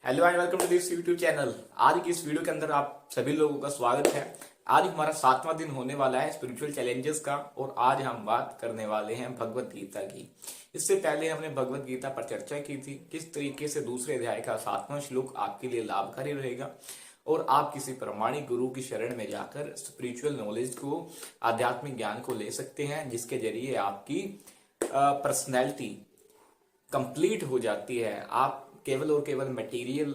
Hello and welcome to this YouTube channel. आज की इस वीडियो के अंदर आप सभी लोगों का स्वागत है। आज हमारा 7वां दिन होने वाला है स्पिरिचुअल चैलेंजेस का और आज हम बात करने वाले हैं भगवत गीता की। इससे पहले हमने भगवत गीता पर चर्चा की थी किस तरीके से दूसरे अध्याय का 7वां श्लोक आपके लिए लाभकारी रहेगा और आप किसी प्रामाणिक गुरु की शरण में जाकर स्पिरिचुअल नॉलेज को, आध्यात्मिक ज्ञान को ले सकते हैं, जिसके जरिए आपकी पर्सनैलिटी कंप्लीट हो जाती है। आप केवल और केवल मटेरियल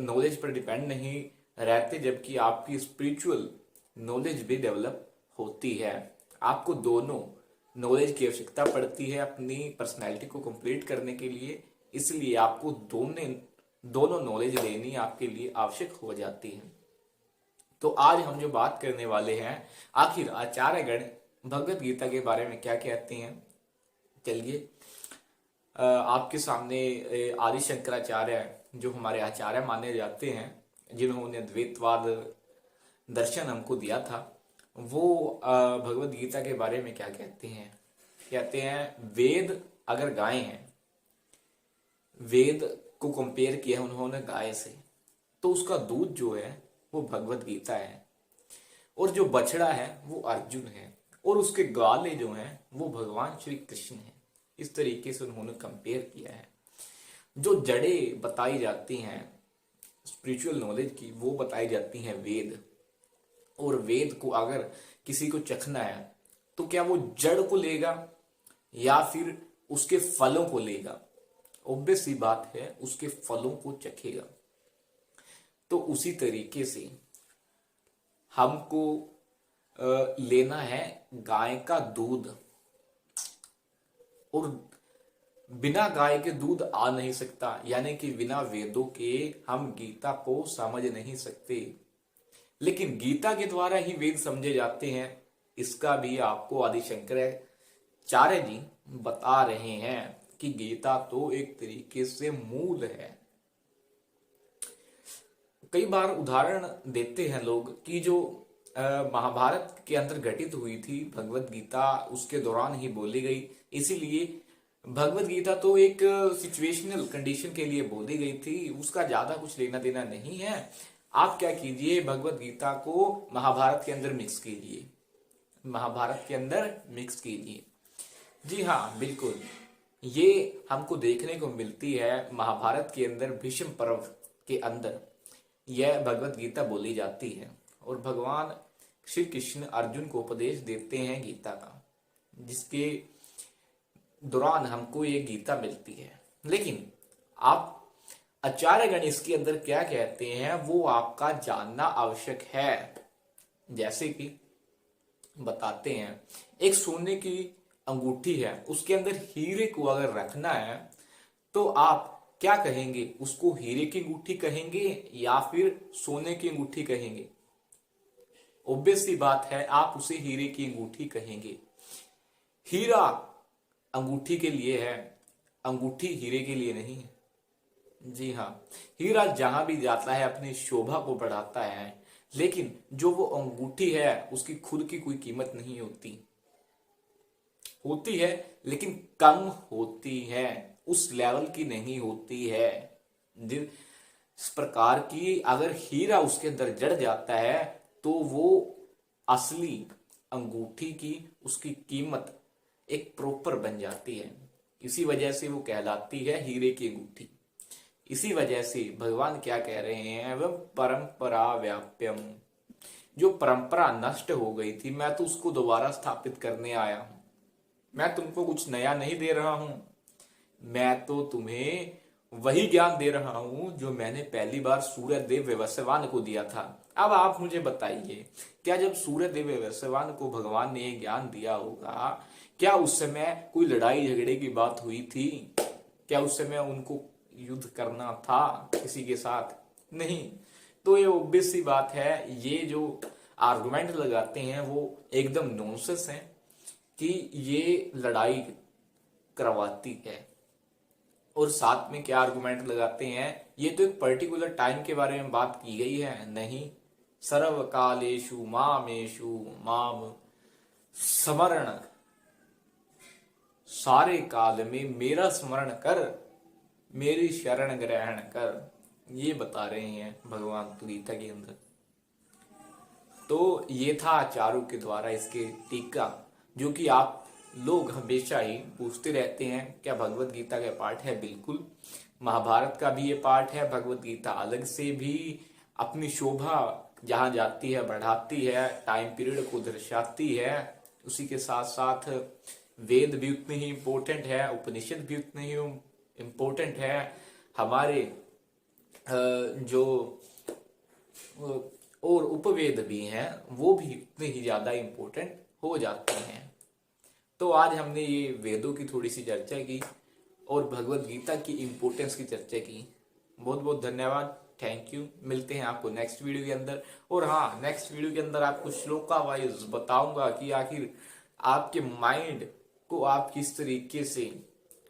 नॉलेज पर डिपेंड नहीं रहते, जबकि आपकी स्पिरिचुअल नॉलेज भी डेवलप होती है। आपको दोनों नॉलेज की आवश्यकता पड़ती है अपनी पर्सनैलिटी को कंप्लीट करने के लिए, इसलिए आपको दोनों नॉलेज लेनी आपके लिए आवश्यक हो जाती है। तो आज हम जो बात करने वाले हैं, आखिर आचार्यगण भगवत गीता के बारे में क्या कहते हैं। चलिए आपके सामने आदि शंकराचार्य जो हमारे आचार्य माने जाते हैं, जिन्होंने द्वैतवाद दर्शन हमको दिया था, वो भगवत गीता के बारे में क्या कहते हैं। कहते हैं वेद अगर गाय हैं, वेद को कंपेयर किया उन्होंने गाय से, तो उसका दूध जो है वो भगवत गीता है और जो बछड़ा है वो अर्जुन है और उसके ग्वाले जो हैं वो भगवान श्री कृष्ण है। इस तरीके से उन्होंने कंपेयर किया है। जो जड़ें बताई जाती हैं स्पिरिचुअल नॉलेज की, वो बताई जाती हैं वेद। और वेद को अगर किसी को चखना है तो क्या वो जड़ को लेगा या फिर उसके फलों को लेगा। ऑब्वियस सी बात है, उसके फलों को चखेगा। तो उसी तरीके से हमको लेना है गाय का दूध, और बिना गाय के दूध आ नहीं सकता, यानी कि बिना वेदों के हम गीता को समझ नहीं सकते। लेकिन गीता के द्वारा ही वेद समझे जाते हैं, इसका भी आपको आदि शंकराचार्य जी बता रहे हैं कि गीता तो एक तरीके से मूल है। कई बार उदाहरण देते हैं लोग कि जो महाभारत के अंदर घटित हुई थी भगवत गीता, उसके दौरान ही बोली गई, इसीलिए भगवत गीता तो एक सिचुएशनल कंडीशन के लिए बोली गई थी, उसका ज्यादा कुछ लेना देना नहीं है। आप क्या कीजिए, भगवत गीता को महाभारत के अंदर मिक्स कीजिए, महाभारत के अंदर मिक्स कीजिए। जी हाँ, बिल्कुल, ये हमको देखने को मिलती है महाभारत के अंदर भीष्म पर्व के अंदर यह भगवत गीता बोली जाती है और भगवान श्री कृष्ण अर्जुन को उपदेश देते हैं गीता का, जिसके दौरान हमको ये गीता मिलती है। लेकिन आप आचार्यगण इसके अंदर क्या कहते हैं वो आपका जानना आवश्यक है। जैसे कि बताते हैं, एक सोने की अंगूठी है, उसके अंदर हीरे को अगर रखना है तो आप क्या कहेंगे, उसको हीरे की अंगूठी कहेंगे या फिर सोने की अंगूठी कहेंगे। ऑब्वियस सी बात है, आप उसे हीरे की अंगूठी कहेंगे। हीरा अंगूठी के लिए है, अंगूठी हीरे के लिए नहीं है। जी हाँ, हीरा जहां भी जाता है अपनी शोभा को बढ़ाता है, लेकिन जो वो अंगूठी है उसकी खुद की कोई कीमत नहीं होती, होती है लेकिन कम होती है, उस लेवल की नहीं होती है। जिस प्रकार की अगर हीरा उसके अंदर जड़ जाता है तो वो असली अंगूठी की उसकी कीमत एक प्रॉपर बन जाती है। इसी वजह से वो कहलाती है हीरे की अंगूठी। इसी वजह से भगवान क्या कह रहे हैं, वह परंपरा व्याप्यम, जो परंपरा नष्ट हो गई थी मैं तो उसको दोबारा स्थापित करने आया हूं। मैं तुमको कुछ नया नहीं दे रहा हूं, मैं तो तुम्हें वही ज्ञान दे रहा हूं जो मैंने पहली बार सूर्यदेव व्यवस्वान को दिया था। अब आप मुझे बताइए, क्या जब सूर्यदेव व्यवस्वान को भगवान ने ज्ञान दिया होगा, क्या उस समय कोई लड़ाई झगड़े की बात हुई थी? क्या उस समय उनको युद्ध करना था किसी के साथ? नहीं। तो ये ऑब्वियस सी बात है, ये जो आर्गुमेंट लगाते हैं वो एकदम नॉनसेंस है कि ये लड़ाई करवाती है। और साथ में क्या आर्गुमेंट लगाते हैं, ये तो एक पर्टिकुलर टाइम के बारे में बात की गई है, नहीं। सर्वकालेषु मामेषु माम स्मरण, सारे काल में मेरा स्मरण कर, मेरी शरण ग्रहण कर। ये बता रहे हैं भगवान गीता के अंदर। तो ये था चारों के द्वारा इसके टीका, जो कि आप लोग हमेशा ही पूछते रहते हैं क्या भगवत गीता का पाठ है। बिल्कुल, महाभारत का भी ये पाठ है। भगवत गीता अलग से भी अपनी शोभा जहाँ जाती है बढ़ाती है, टाइम पीरियड को दर्शाती है। उसी के साथ साथ वेद भी उतने ही इम्पोर्टेंट है, उपनिषद भी उतने ही इम्पोर्टेंट है। हमारे जो और उपवेद भी हैं वो भी उतने ही ज्यादा इम्पोर्टेंट हो जाते हैं। तो आज हमने ये वेदों की थोड़ी सी चर्चा की और भगवत गीता की इम्पोर्टेंस की चर्चा की। बहुत बहुत धन्यवाद, थैंक यू। मिलते हैं आपको नेक्स्ट वीडियो के अंदर। और हाँ, नेक्स्ट वीडियो के अंदर आपको श्लोका वाइज बताऊंगा कि आखिर आपके माइंड को आप किस तरीके से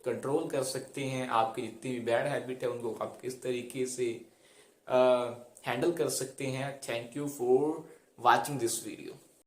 कंट्रोल कर सकते हैं, आपकी जितनी भी बैड हैबिट है उनको आप किस तरीके से हैंडल कर सकते हैं। Thank you for watching this video.